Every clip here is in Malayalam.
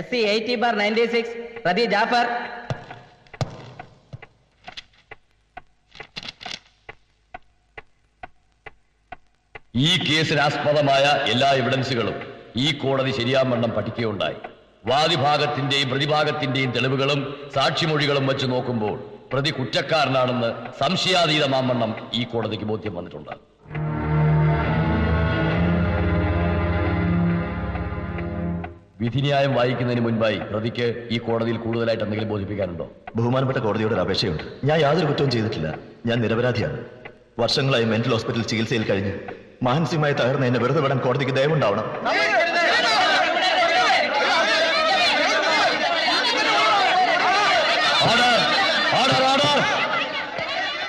SC 80/96 പ്രതി ജാഫർ. ഈ കേസിനാസ്പദമായ എല്ലാ എവിഡൻസുകളും ഈ കോടതി ശരിയാവണ്ണം പഠിക്കുകയുണ്ടായി. വാദിഭാഗത്തിന്റെയും പ്രതിഭാഗത്തിന്റെയും തെളിവുകളും സാക്ഷിമൊഴികളും വെച്ച് നോക്കുമ്പോൾ പ്രതി കുറ്റക്കാരനാണെന്ന് സംശയാതീതമാവണ്ണം ഈ കോടതിക്ക് ബോധ്യം വന്നിട്ടുണ്ട്. വിധിന്യായം വായിക്കുന്നതിന് മുൻപായി പ്രതിക്ക് ഈ കോടതിയിൽ കൂടുതലായിട്ട് എന്തെങ്കിലും ബോധിപ്പിക്കാനുണ്ടോ? ബഹുമാനപ്പെട്ട കോടതിയോട് ഒരു അപേക്ഷയുണ്ട്. ഞാൻ യാതൊരു കുറ്റവും ചെയ്തിട്ടില്ല. ഞാൻ നിരപരാധിയാണ്. വർഷങ്ങളായി മെന്റൽ ഹോസ്പിറ്റൽ ചികിത്സയിൽ കഴിഞ്ഞു. മാനസികമായി തകർന്ന എന്നെ വെറുതെ വിടാൻ കോടതിക്ക് ദയവുണ്ടാവണം.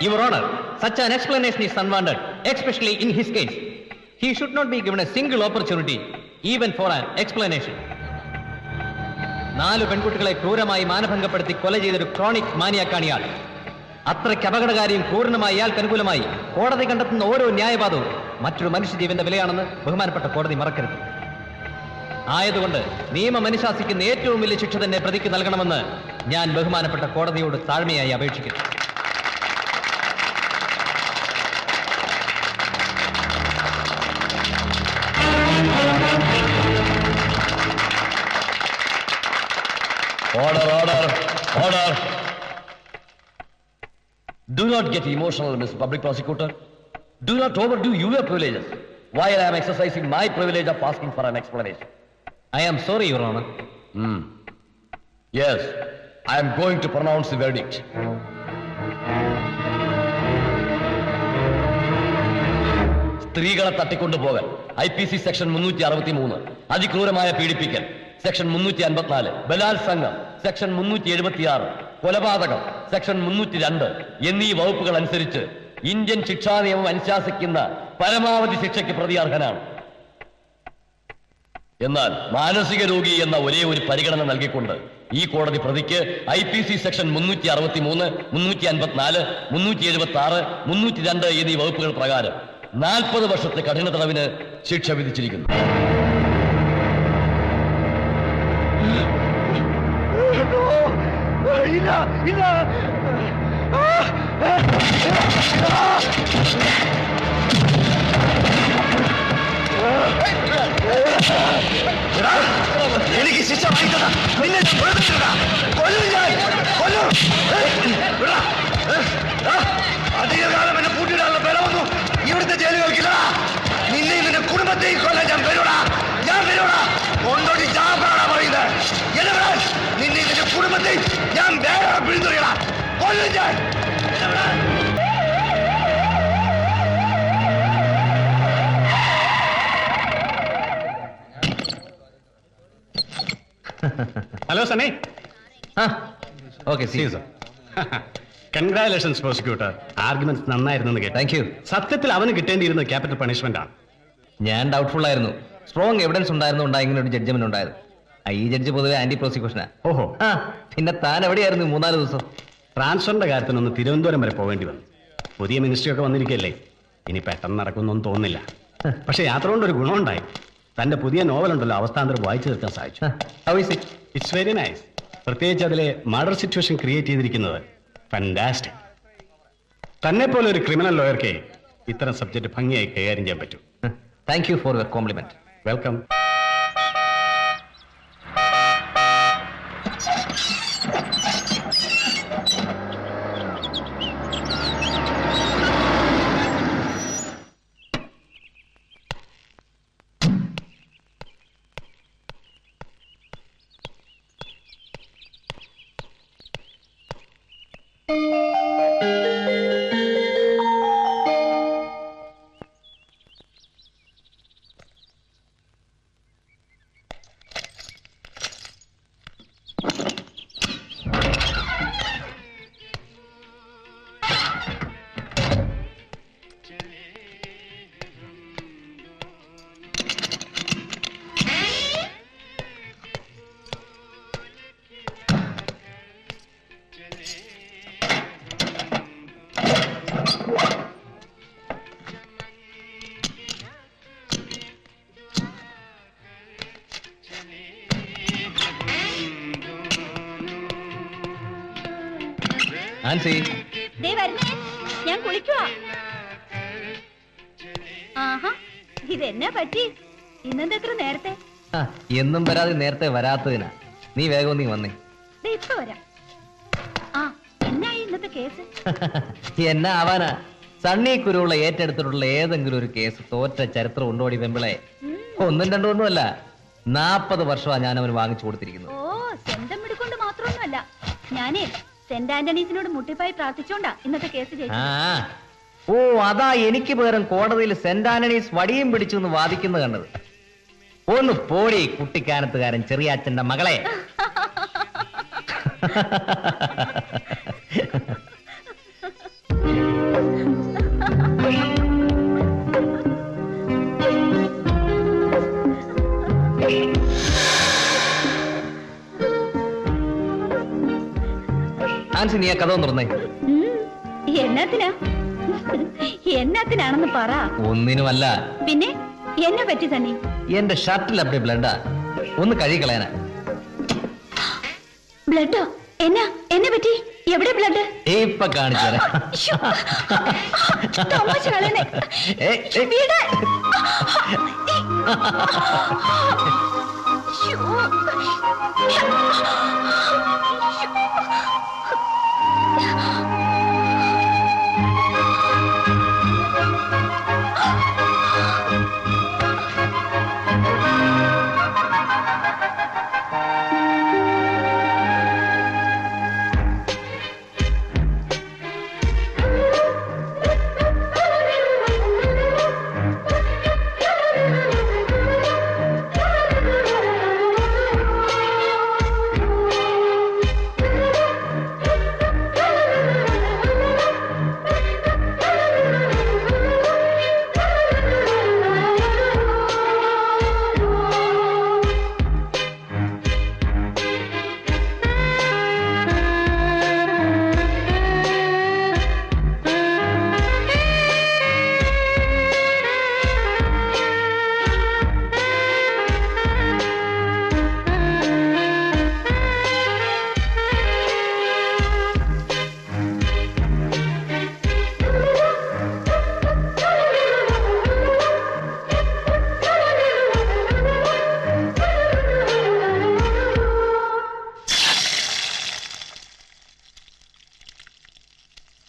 Your Honor, such an explanation is unwanted, especially in his case. He should not be given a single opportunity, even for an explanation. 4 പെൺകുട്ടികളെ ക്രൂരമായി മാനഭംഗപ്പെടുത്തി കൊല ചെയ്തൊരു ക്രോണിക് മാനിയാക്കാണ് ഇയാൾ. അത്രയ്ക്ക് അപകടകാരിയും ക്രൂരനുമായി ഇയാൾക്ക് അനുകൂലമായി കോടതി കണ്ടെത്തുന്ന ഓരോ ന്യായവാദവും മറ്റൊരു മനുഷ്യജീവന്റെ വിലയാണെന്ന് ബഹുമാനപ്പെട്ട കോടതി മറക്കരുത്. ആയതുകൊണ്ട് നിയമം അനുശാസിക്കുന്ന ഏറ്റവും വലിയ ശിക്ഷ തന്നെ പ്രതിക്ക് നൽകണമെന്ന് ഞാൻ ബഹുമാനപ്പെട്ട കോടതിയോട് താഴ്മയായി അപേക്ഷിക്കുന്നു. Order, order, order. Do not get emotional, Mr. Public Prosecutor. Do not overdo your privileges while I am exercising my privilege of asking for an explanation. I am sorry, Your Honor. Yes, I am going to pronounce the verdict. സ്ത്രീകളെ തട്ടിക്കൊണ്ടുപോകൽ IPC സെക്ഷൻ 363, അതിക്രൂരമായ പീഡിപ്പിക്കൽ സെക്ഷൻ 354, ബലാത്സംഗം സെക്ഷൻ 376, കൊലപാതകം സെക്ഷൻ 302 എന്നീ വകുപ്പുകൾ അനുസരിച്ച് ഇന്ത്യൻ ശിക്ഷാ നിയമം അനുശാസിക്കുന്ന പരമാവധി ശിക്ഷയ്ക്ക് പ്രതി അർഹനാണ്. എന്നാൽ മാനസിക രോഗി എന്ന ഒരേ ഒരു പരിഗണന നൽകിക്കൊണ്ട് ഈ കോടതി പ്രതിക്ക് IPC സെക്ഷൻ 363, 354, 376, 302 എന്നീ വകുപ്പുകൾ പ്രകാരം 40 വർഷത്തെ കഠിന തടവിന് ശിക്ഷ വിധിച്ചിരിക്കുന്നു. എനിക്ക് ശിക്ഷ വാങ്ങിക്കണ്ട. നിന്നെ അധികകാലം എന്നെ പൂട്ടിയിടാനുള്ള ബലമൊന്നും ഇവിടുത്തെ ജയിലുകൾക്കില്ല. നിന്നെ നിന്റെ കുടുംബത്തെയും കൊല്ലാൻ ഞാൻ വരൂടാ. കൊണ്ടോടി ജാഫറാണ് പറയുന്നത്. നിന്നെ നിന്റെ കുടുംബത്തെയും ഞാൻ വേറെ പിഴുതുറിയടാ. കൊല്ലും ഞാൻ. Hello Sunny. Okay, see you sir. Congratulations prosecutor. Arguments നന്നായിരുന്നു കേട്ടോ. Thank you. സത്യത്തിൽ അവന് കിട്ടേണ്ടിയിരുന്ന ക്യാപിറ്റൽ പണിഷ്മെന്റ് ആണ്. ഞാൻ ഡൗട്ട്ഫുൾ ആയിരുന്നു. സ്ട്രോങ് എവിഡൻസ് ഉണ്ടായിരുന്നുണ്ടായി ഇങ്ങനെ ഒരു ജഡ്ജ്മെന്റ് ഉണ്ടായത്. ഈ ജഡ്ജ് പൊതുവെ ആന്റി പ്രോസിക്യൂഷനാ. ഓഹോ. പിന്നെ താൻ എവിടെയായിരുന്നു 3-4 ദിവസം? ട്രാൻസ്ഫറിന്റെ കാര്യത്തിനൊന്ന് തിരുവനന്തപുരം വരെ പോകേണ്ടി വന്നു. പുതിയ മിനിസ്ട്രി ഒക്കെ വന്നിരിക്കല്ലേ, ഇനി പെട്ടെന്ന് നടക്കുന്നൊന്നും തോന്നുന്നില്ല. പക്ഷെ യാത്ര കൊണ്ട് ഒരു ഗുണമുണ്ടായി. തന്റെ പുതിയ നോവലുണ്ടല്ലോ, അവസ്ഥാന്തരം വായിച്ചു തീർക്കാൻ സാധിച്ചു. It's very nice. പ്രത്യേകിച്ച് അതിലെ മർഡർ സിറ്റുവേഷൻ ക്രിയേറ്റ് ചെയ്തിരിക്കുന്നത് ഫാന്റാസ്റ്റിക്. തന്നെ പോലെ ഒരു ക്രിമിനൽ ലോയർക്ക് ഇത്തരം സബ്ജക്ട് ഭംഗിയായി കൈകാര്യം ചെയ്യാൻ പറ്റും. Thank you for your compliment. Welcome. Ancy, ദേ വരുന്നേ, ഞാൻ കുളിക്കുവാ. ആഹാ, ഇതെന്നാ പറ്റി? ഇന്നെന്താ എത്ര നേരത്തെ? ആ, എന്നും വരാതെ നേരത്തെ വരാത്തതിനാ. നീ വേഗം നീ വന്നേ. ദേ ഇപ്പൊ വരാം. ആ, എന്നായി ഇന്നത്തെ കേസ്? എന്നാ ആവാനാ? സണ്ണി കുരുള്ള ഏറ്റെടുത്തിട്ടുള്ള ഏതെങ്കിലും ഒരു കേസ് തോറ്റ ചരിത്രം ഉണ്ടോടി വെമ്പിളെ? ഒന്നും രണ്ടും ഒന്നുമല്ല, 40 വർഷമാണ് ഞാൻ അവന് വാങ്ങിച്ചു കൊടുത്തിരിക്കുന്നത്. ഓ, സ്വന്തം പിടിക്കൊണ്ട് മാത്രമൊന്നുമല്ല. ഞാനേ സെന്റ് ആന്റണീസിനോട് മുട്ടിപ്പായി പ്രാർത്ഥിച്ചോണ്ടാ ഇന്നത്തെ കേസ് ആ, ജയിച്ചത്. ഓ, അതാ എനിക്ക് പകരം കോടതിയിൽ സെന്റ് ആന്റണീസ് വടിയും പിടിച്ചു എന്ന് വാദിക്കുന്നത് കണ്ടത്. ഒന്ന് പോടി കുട്ടിക്കാനത്തുകാരൻ ചെറിയാച്ചന്റെ മകളെ. ആൻസി, നീ ആ കഥ തുറന്നേ. എന്നാത്തിനാ? എന്നാത്തിനാണെന്ന് പറ. ഒന്നിനുമല്ല. പിന്നെ എന്നെ പറ്റി തന്നെ? എന്റെ ഷർട്ടിൽ അപ്പടി ബ്ലഡാ, ഒന്ന് കഴുകിക്കളയാനാ. ബ്ലഡോ? എന്നാ എന്നെ പറ്റി? എവിടെ ബ്ലഡ്? ഇപ്പൊ കാണിച്ചു തരാം. തമാശ കളയണേ. വീട്.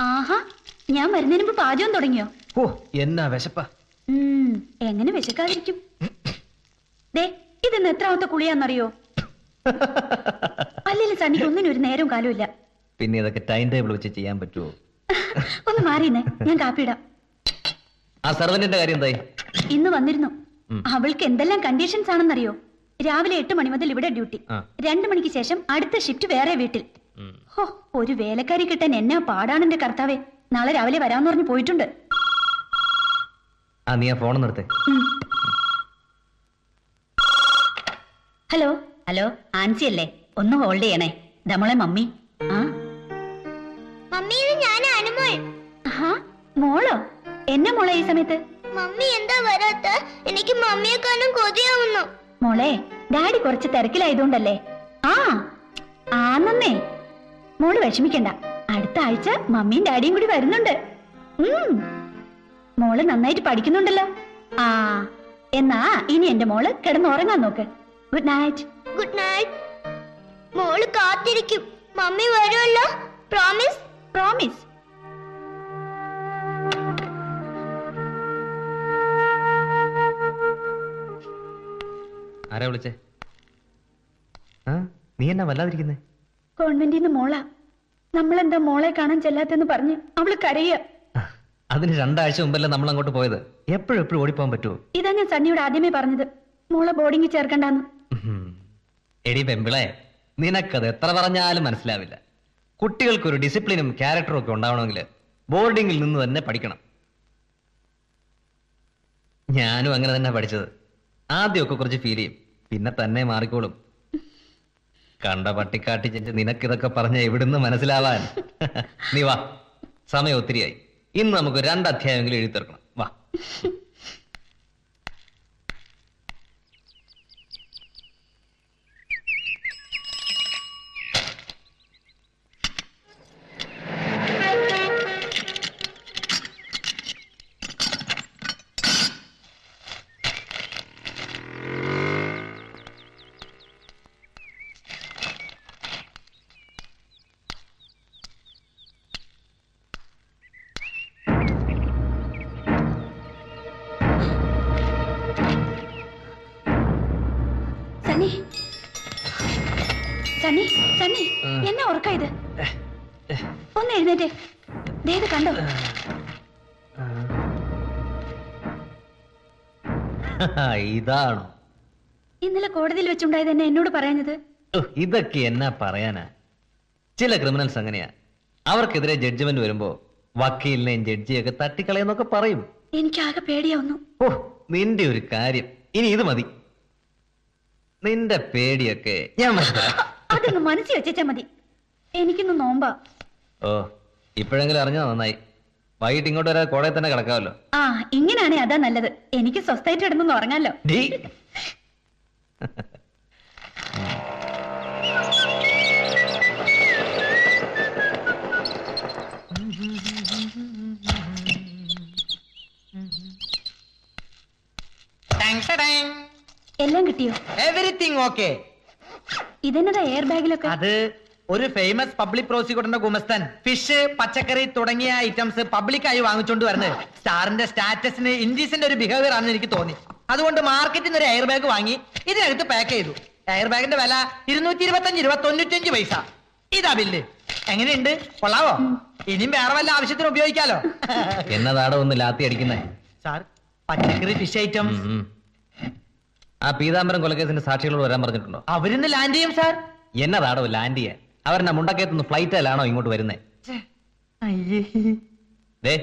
ആഹാ, ഞാൻ വരുന്നതിന് മുമ്പ് പാചകം തുടങ്ങിയോ? ഓ, എന്നാ വിശപ്പാ. എങ്ങനെ വിശക്കാതിരിക്കും? ദേ, ഇതെന്ന് എത്രാമത്തെ കുളിയാന്നറിയോ? അല്ലെങ്കിൽ സണ്ണിക്ക് ഒന്നിനും ഒരു നേരവും കാലവും ഇല്ല. പിന്നെ ഇതൊക്കെ ടൈം ടേബിൾ വെച്ച് ചെയ്യാൻ പറ്റുമോ? ഒന്ന് മാറിയെന്നേ, ഞാൻ കാപ്പിയിടാം. ആ സർവന്റിന്റെ കാര്യം എന്തായി? ഇന്ന് വന്നിരുന്നു. അവൾക്ക് എന്തെല്ലാം കണ്ടീഷൻസ് ആണെന്നറിയോ? രാവിലെ 8 മണി മുതൽ ഇവിടെ ഡ്യൂട്ടി, 2 മണിക്ക് ശേഷം അടുത്ത ഷിഫ്റ്റ് വേറെ വീട്ടിൽ. ഹോ, ഒരു വേലക്കാരി കിട്ടാൻ എന്നാ പാടാണെന്റെ കർത്താവേ. നാളെ രാവിലെ വരാന്ന് പറഞ്ഞു പോയിട്ടുണ്ട്. ആ, നീ ആ ഫോൺ നിർത്തേ. ഹലോ ഹലോ, ആൻസി അല്ലേ? ഒന്ന് ഹോൾഡ് ചെയ്യണേ. നമ്മളെ മമ്മി. ആ മമ്മി, ഇത് ഞാൻ അനുമോൾ. മോളോ? എന്നെ മോളെ ഈ സമയത്ത്? മമ്മി എന്താ വരാത്ത? എനിക്ക് മമ്മിയെ കാണാൻ കൊതിയാവുന്നു. മോളെ, ഡാഡി കുറച്ച് തിരക്കിലായതുകൊണ്ടല്ലേ. ആന്നേ, മോള് വിഷമിക്കണ്ട. അടുത്ത ആഴ്ച മമ്മിയും ഡാഡിയും കൂടി വരുന്നുണ്ട്. മോള് നന്നായിട്ട് പഠിക്കുന്നുണ്ടല്ലോ. എന്നാ ഇനി എന്റെ മോള് കിടന്നുറങ്ങാൻ നോക്ക്. Good night. Good night. മോള് കാത്തിരിക്കും. മമ്മി വരുമല്ലോ? പ്രോമിസ്? പ്രോമിസ്. ആരാ വിളിച്ചേ? നീ എന്നാ വല്ലാതിരിക്കുന്നേ? ഗവൺമെന്റിൽ നിന്ന് മോളാ. നമ്മളെന്താ മോളെ കാണാൻ ചെല്ലാത്തെന്ന് പറഞ്ഞ് അവള് കരയുക. അതിന് 2 ആഴ്ച മുമ്പല്ലേ നമ്മൾ അങ്ങോട്ട് പോയത്. എപ്പോഴും ഓടിപ്പോകാൻ പറ്റുമോ? ഇതാ ഞാൻ സണ്ണിയോട് ആദ്യമേ പറഞ്ഞത്, മോളെ ബോർഡിങ്ങിൽ ചേർക്കണ്ടെന്ന്. എടി പെമ്പിളെ, നിനക്കത് എത്ര പറഞ്ഞാലും മനസ്സിലാവില്ല. കുട്ടികൾക്കൊരു ഡിസിപ്ലിനും ക്യാരക്ടറും ഒക്കെ ഉണ്ടാവണമെങ്കിൽ ബോർഡിങ്ങിൽ നിന്ന് തന്നെ പഠിക്കണം. ഞാനും അങ്ങനെ തന്നെ പഠിച്ചത്. ആദ്യമൊക്കെ കുറച്ച് ഫീൽ ചെയ്യും, പിന്നെ തന്നെ മാറിക്കോളും. കണ്ട പട്ടിക്കാട്ടി ചെന്ന് നിനക്കിതൊക്കെ പറഞ്ഞ എവിടുന്ന് മനസ്സിലാവാൻ? നീ വാ, സമയം ഒത്തിരിയായി. ഇന്ന് നമുക്ക് 2 അധ്യായമെങ്കിലും എഴുതി തീർക്കണം. വാ. സണ്ണി സണ്ണി എന്നെ ഉറക്ക ഇത് ഒന്ന് എഴുന്നേറ്റേ ദേത് കണ്ടോ? ഇതാണോ ഇന്നലെ കോടതിയിൽ വെച്ചുണ്ടായത് എന്നെ എന്നോട് പറയാഞ്ഞത്? ഇതൊക്കെ എന്നാ പറയാനാ? ചില ക്രിമിനൽസ് അങ്ങനെയാ. അവർക്കെതിരെ ജഡ്ജ്മെന്റ് വരുമ്പോ വക്കീലിനെയും ജഡ്ജിയൊക്കെ തട്ടിക്കളയെന്നൊക്കെ പറയും. എനിക്കാകെ പേടിയാവുന്നു. ഓ, നിന്റെ ഒരു കാര്യം. ഇനി ഇത് മതി. നിന്റെ പേടിയൊക്കെ ഞാൻ മനസ്സിലാക്കാം. അതൊന്ന് മനസ്സിൽ വെച്ചാ മതി. എനിക്കൊന്ന് നോമ്പാ. ഓ, ഇപ്പോഴെങ്കിലും അറിഞ്ഞാ നന്നായി. വൈകിട്ട് ഇങ്ങോട്ട് വരാതെ കോടതി തന്നെ കിടക്കാമല്ലോ. ആ, ഇങ്ങനാണേ അതാ നല്ലത്. എനിക്ക് സ്വസ്ഥായിട്ട് കിടന്നൊന്ന് ഉറങ്ങാലോ. എല്ലാം കിട്ടിയോ? Everything okay. ഇതെന്നതാ എയർ ബാഗിലൊക്കെ? അത് ഒരു ഫേമസ് പബ്ലിക് പ്രോസിക്യൂട്ടറിന്റെ ഗുമസ്തൻ ഫിഷ്, പച്ചക്കറി തുടങ്ങിയ ഐറ്റംസ് പബ്ലിക്കായി വാങ്ങിച്ചോണ്ട് വരുന്നത് സ്റ്റാറിന്റെ സ്റ്റാറ്റസിന് ഇൻഡീസിന്റെ ഒരു ബിഹേവിയർ ആണെന്ന് എനിക്ക് തോന്നി. അതുകൊണ്ട് മാർക്കറ്റിൽ നിന്ന് ഒരു എയർ ബാഗ് വാങ്ങി ഇതിനകത്ത് പാക്ക് ചെയ്തു. എയർ ബാഗിന്റെ വില 225 പൈസ. ഇതാ ബില്ല്. എങ്ങനെയുണ്ട്? കൊള്ളാവോ? ഇനിയും വേറെ വല്ല ആവശ്യത്തിന് ഉപയോഗിക്കാലോ. എന്നതാടോ ഒന്ന് ലാത്തി അടിക്കുന്നേ? സാർ, പച്ചക്കറി ഫിഷ് ഐറ്റംസ്. ആ പീതാംബരം കൊലക്കേസിന്റെ സാക്ഷികളോട് വരാൻ പറഞ്ഞിട്ടുണ്ടോ? അവരിന്ന് ലാൻഡ് ചെയ്യും സാർ. എന്നതാടോ ലാൻഡ് ചെയ്യാൻ? അവരെന്നെ മുണ്ടക്കയത്തുനിന്ന് ഫ്ലൈറ്റിലാണോ ഇങ്ങോട്ട് വരുന്നേ? ദേ,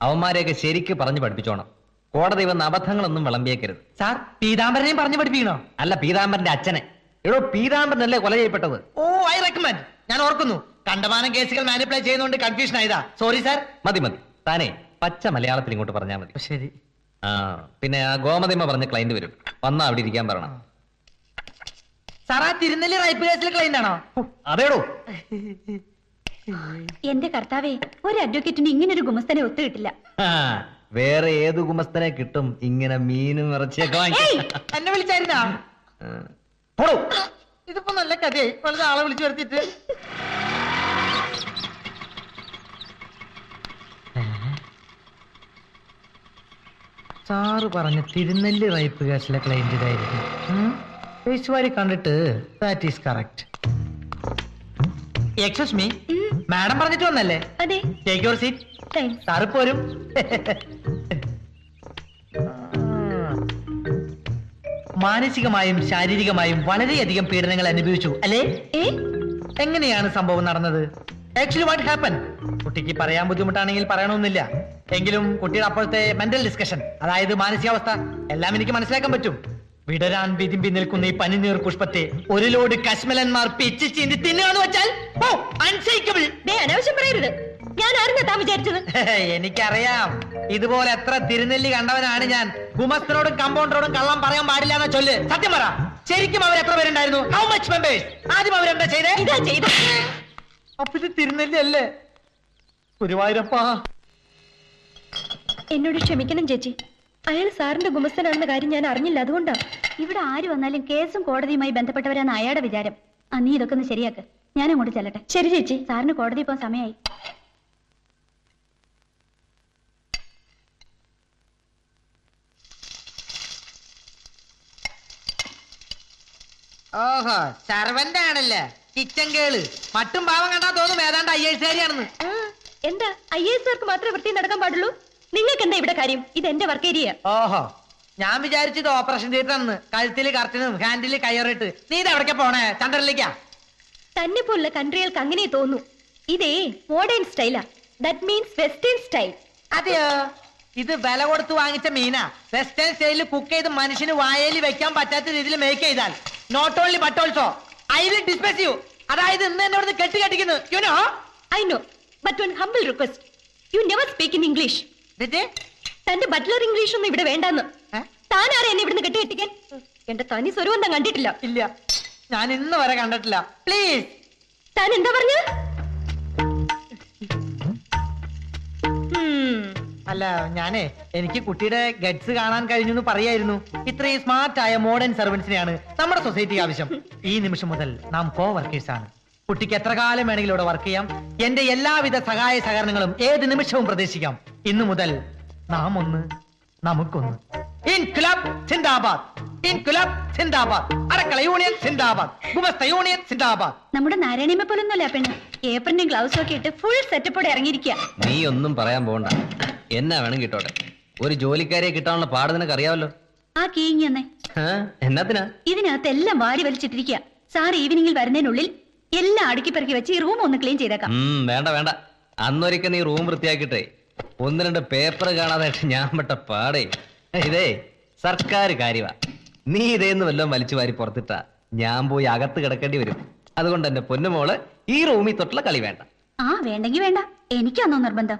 അവന്മാരെയൊക്കെ ശരിക്ക് പറഞ്ഞു പഠിപ്പിച്ചോണം. കോടതി വന്ന അബദ്ധങ്ങളൊന്നും വിളമ്പിയേക്കരുത്. സാർ, പീതാംബരനെയും പറഞ്ഞു പഠിപ്പിക്കണോ? അല്ല, പീതാംബരന്റെ അച്ഛനെ. എടോ, പീതാംബരനല്ലേ കൊല ചെയ്യപ്പെട്ടത്? ഓ, ഐ റെക്കമെൻഡ്. ഞാൻ ഓർക്കുന്നു. കണ്ടമാനം കേസുകൾ മാനിപ്പുലേറ്റ് ചെയ്യുന്നതുകൊണ്ട് കൺഫ്യൂഷൻ ആയതാ. Sorry sir. മതി മതി, താനേ പച്ച മലയാളത്തിൽ ഇങ്ങോട്ട് പറഞ്ഞാൽ മതി. ശരി. ആ, പിന്നെ ആ ഗോമതിമ്മ പറഞ്ഞ ക്ലൈന്റ് വരും. വന്നാ അവിടെ ഇരിക്കാൻ പറയണം. സാർ, ആ തിരുനെല്ലി റൈപ്പ് കേസിലെ ക്ലൈന്റ് ആണോ? അതേടോ. എന്റെ കർത്താവേ, ഒരു അഡ്വക്കേറ്റിന് ഇങ്ങനെ ഒരു ഗുമസ്തനെ ഒത്തു കിട്ടില്ല. വേറെ ഏത് ഗുമസ്തനെ കിട്ടും ഇങ്ങനെ മീനും ഇറച്ചിയൊക്കെ വാങ്ങി? എന്നെ വിളിച്ചായിരുന്നാ? ഇതിപ്പോ നല്ല കഥയായി. വളരെ ആളെ വിളിച്ചു വരുത്തിട്ട്. സാറ് പറഞ്ഞ തിരുനെല്ലി റൈപ്പ് കേസിലെ ക്ലൈന്റ് ഇതായിരുന്നു. പേശുവാരി കണ്ടിട്ട് that is correct. Excuse me, madam പറഞ്ഞിട്ട് വന്നല്ലേ? അതെ. Take your seat. Thanks. Sir പോരും. മാനസികമായും ശാരീരികമായും വളരെയധികം പീഡനങ്ങൾ അനുഭവിച്ചു അല്ലേ? എങ്ങനെയാണ് സംഭവം നടന്നത്? Actually what happen? കുട്ടിക്ക് പറയാൻ ബുദ്ധിമുട്ടാണെങ്കിൽ പറയണമെന്നില്ല. എങ്കിലും കുട്ടിയുടെ അപ്പോഴത്തെ മെന്റൽ ഡിസ്കഷൻ, അതായത് മാനസികാവസ്ഥ, എല്ലാം എനിക്ക് മനസ്സിലാക്കാൻ പറ്റും. വിടരാൻ വിതിമ്പി നിൽക്കുന്ന ഈ പനിനീർ പുഷ്പത്തെ ഒരു ലോഡ് കശ്മലന്മാർ പിച്ച് ചീന്തി തിന്നുകയെന്ന് വെച്ചാൽ അൺസൈക്കബിൾ. അനാവശ്യം പറയരുത്. ഞാൻ ആരും താൻ വിചാരിച്ചത്? എനിക്കറിയാം. ഇതുപോലെ എത്ര തിരുനെല്ലി കണ്ടവനാണ് ഞാൻ. ഗുമസ്തനോടും കമ്പൗണ്ടറോടും കള്ളം പറയാൻ പാടില്ല എന്നാ ചൊല്ല്. സത്യം പറ, ശരിക്കും അവർ എത്ര പേരുണ്ടായിരുന്നു? How much members? ആദ്യം അവരെന്താ ചെയ്തേ? ഇതാ ചെയ്ത. അപ്പൊ ഇത് തിരുനെല്ലി അല്ലേ? ഗുരുവായൂരപ്പാ, എന്നോട് ക്ഷമിക്കണം ചേച്ചി. അയാൾ സാറിന്റെ ഗുമസ്തനാണെന്ന കാര്യം ഞാൻ അറിഞ്ഞില്ല. അതുകൊണ്ടാ. ഇവിടെ ആര് വന്നാലും കേസും കോടതിയുമായി ബന്ധപ്പെട്ടവരാണ് അയാളുടെ വിചാരം. നീ ഇതൊക്കെ ഒന്ന് ശരിയാക്ക്. ഞാൻ അങ്ങോട്ട് ചെല്ലട്ടെ. ശരി ചേച്ചി. സാറിന് കോടതി പോകാൻ സമയമായി. ഓഹോ, സർവന്റ് ആണല്ലേ? കിച്ചൻ കേള്. മട്ടും പാവം കണ്ടാ തോന്നും ഏതാണ്ട് IAS-കാരിയാണെന്ന്. എന്താ IAS-കാർക്ക് മാത്രമേ വൃത്തി നടക്കാൻ പാടുള്ളൂ? നിങ്ങൾക്ക് എന്താ ഇവിടെ കാര്യം? ഇത് എന്റെ വർക്ക് ഏരിയ. ഓഹോ, ഞാൻ വിചാരിച്ചത് ഓപ്പറേഷൻ തിയേറ്റർ ആണെന്ന്. കഴുത്തില് കർട്ടനും ഹാൻഡില് കയറിട്ട്. നീ ഇത് എവിടേക്കാ പോണേ? ചന്ദ്രനിലേക്കാ? തന്നെ പോലുള്ള കൺട്രികൾക്ക് അങ്ങനെ തോന്നൂ. ഇതേ മോഡേൺ സ്റ്റൈലാ. That means western style. അതെയോ? ഇത് വില കൊടുത്ത് വാങ്ങിച്ച മീനാ. വെസ്റ്റേൺ സ്റ്റൈലിൽ കുക്ക് ചെയ്ത് മനുഷ്യന് വായയിൽ വെക്കാൻ പറ്റാത്ത രീതിയിൽ മേക്ക് ചെയ്താൽ not only but also I will despise you. അതായത് ഇന്ന് എന്നോട് കെട്ടിക്കുന്നു. You know? I know, but one humble request. You never speak in English. തന്റെ ബട്ട്ലർ ഇംഗ്ലീഷ് ഒന്നും ഇവിടെ വേണ്ടെന്ന്. താൻ ആരെ എന്നെ ഇവിടുന്ന് കെട്ടിക്കാൻ? എന്റെ തനി സ്വരൂപം കണ്ടിട്ടില്ല. ഇല്ല, ഞാൻ ഇന്ന് വരെ കണ്ടിട്ടില്ല. പ്ലീസ്. താൻ എന്താ പറഞ്ഞ? അല്ല, ഞാനേ എനിക്ക് കുട്ടിയുടെ ഗഡ്സ് കാണാൻ കഴിഞ്ഞു എന്ന് പറയായിരുന്നു. ഇത്രയും സ്മാർട്ടായ മോഡേൺ സർവൻസിനെയാണ് നമ്മുടെ സൊസൈറ്റിക്ക് ആവശ്യം. ഈ നിമിഷം മുതൽ നാം കോ വർക്കേഴ്സ് ആണ്. കുട്ടിക്ക് എത്ര കാലം വേണമെങ്കിലും ഇവിടെ വർക്ക് ചെയ്യാം. എന്റെ എല്ലാവിധ സഹായ സഹകരണങ്ങളും ഏത് നിമിഷവും പ്രതീക്ഷിക്കാം. ഇന്നു മുതൽ നാം ഒന്ന്, നമുക്കൊന്ന്. ഇൻക്ലാബ് സിന്ദാബാദ്. ഇൻകുലാബ് സിന്ദാബാദ്, അറക്കള യൂണിയൻ സിന്ദാബാദ്, ഗുമസ്ത യൂണിയൻ സിന്ദാബാദ്. നമ്മുടെ നാരായണിയമ്മ പോലൊന്നുമല്ല പെണ്ണ്. ഏപ്രിലും ഗ്ലൗസും ഒക്കെ ഇട്ട് ഫുൾ സെറ്റപ്പോടെ ഇറങ്ങിയിരിക്കുക. നീ ഒന്നും പറയാൻ പോകണ്ട, എന്നാ വേണം കിട്ടോട്ടെ. ഒരു ജോലിക്കാരിയെ കിട്ടാനുള്ള പാട് നിനക്ക് അറിയാമല്ലോ. ആ കീങ്ങി തന്നെ എന്നാത്തിനാ? ഇതിനകത്ത് എല്ലാം വാരി വലിച്ചിട്ടിരിക്കുക. സാർ ഈവനിങ്ങിൽ വരുന്നതിനുള്ളിൽ എല്ലാം അടുക്കി പെറുക്കി വെച്ച് ഈ റൂം ഒന്ന് ക്ലീൻ ചെയ്തേക്കാം. വേണ്ട വേണ്ട, അന്നൊരിക്കൽ നീ റൂം വൃത്തിയാക്കിട്ടെ 1-2 പേപ്പർ കാണാതായിട്ട് ഞാൻ പെട്ട പാടേ. ഇതേ സർക്കാർ കാര്യമാ. നീ ഇതേന്ന് വല്ലതും വലിച്ചു വാരി പുറത്തിട്ടാ ഞാൻ പോയി അകത്ത് കിടക്കേണ്ടി വരും. അതുകൊണ്ട് എന്റെ പൊന്നുമോള് ഈ റൂമിൽ തൊട്ടുള്ള കളി വേണ്ട. ആ വേണ്ടെങ്കി വേണ്ട, എനിക്കാന്നോ നിർബന്ധം?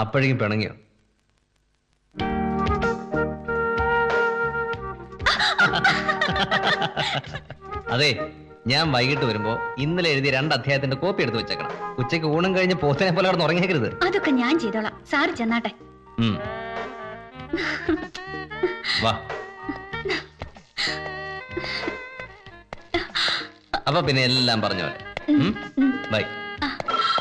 അപ്പോഴേക്കും പിണങ്ങിയോ? അതെ, ഞാൻ വൈകിട്ട് വരുമ്പോ ഇന്നലെ എഴുതിയ 2 അധ്യായത്തിന്റെ കോപ്പി എടുത്ത് വെച്ചേക്കണം. ഉച്ചയ്ക്ക് ഊണും കഴിഞ്ഞ് പോത്തിനെ പോലെ അവിടെ ഉറങ്ങിയേക്കരുത്. അതൊക്കെ ഞാൻ ചെയ്തോളാം. സാറ് ചെന്നാട്ടെ. വാ. അപ്പൊ പിന്നെ എല്ലാം പറഞ്ഞ പോലെ. ബൈ.